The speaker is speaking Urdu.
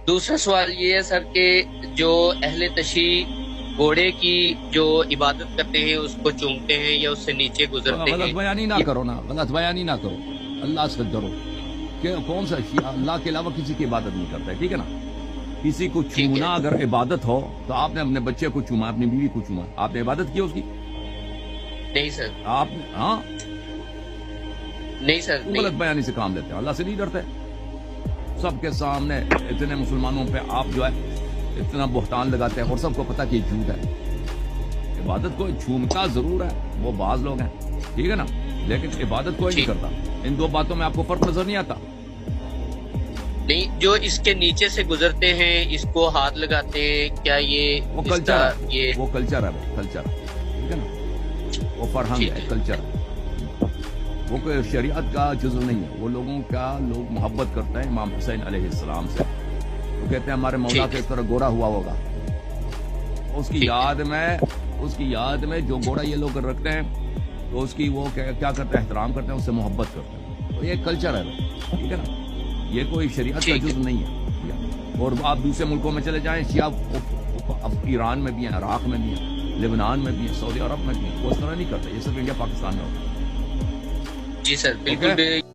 دوسرا سوال یہ ہے سر کہ جو اہل تشیع گھوڑے کی جو عبادت کرتے ہیں اس کو چومتے ہیں یا اس سے نیچے گزرتے غلط ہیں. بیانی نہ کرو نا، غلط بیانی نہ کرو، اللہ سے ڈرو کہ کون سا شیعہ اللہ کے علاوہ کسی کی عبادت نہیں کرتا ہے، ٹھیک ہے نا. کسی کو ٹھیک ہے. چھونا اگر عبادت ہو تو آپ نے اپنے بچے کو چوما، اپنی بیوی کو چوما، آپ نے عبادت کی اس کی؟ نہیں سر. آپ ہاں نہیں سر. غلط نہیں. بیانی سے کام لیتے ہیں، اللہ سے نہیں ڈرتے. سب کے سامنے اتنے مسلمانوں پہ آپ جو ہے اتنا بہتان لگاتے ہیں اور سب کو پتہ کہ یہ جھوٹ ہے. عبادت کو چھومتا ضرور ہے وہ بعض لوگ ہیں، ٹھیک ہے نا، لیکن عبادت کوئی نہیں کرتا. ان دو باتوں میں آپ کو فرق نظر نہیں آتا؟ نہیں، جو اس کے نیچے سے گزرتے ہیں اس کو ہاتھ لگاتے ہیں، کیا یہ وہ اس کلچر کا ہے، یہ وہ کلچر ہے، وہ کلچر ہے، ٹھیک ہے نا، وہ فرہنگ ہے، کلچر ہے. وہ کوئی شریعت کا جزو نہیں ہے. وہ لوگوں کا لوگ محبت کرتے ہیں امام حسین علیہ السلام سے. وہ کہتے ہیں ہمارے مولا کے طرح گورا ہوا ہوگا، اس کی یاد میں جو گھوڑا یہ لوگ رکھتے ہیں تو اس کی وہ کیا کرتے ہیں، احترام کرتے ہیں، اس سے محبت کرتے ہیں. تو یہ کلچر ہے، ٹھیک ہے نا، یہ کوئی شریعت کا جز نہیں ہے. اور آپ دوسرے ملکوں میں چلے جائیں، شیعہ ایران میں بھی ہیں، عراق میں بھی ہیں، لبنان میں بھی ہیں، سعودی عرب میں بھی ہیں، وہ اس طرح نہیں کرتے. یہ صرف انڈیا پاکستان میں ہوتا ہے. جی سر بالکل.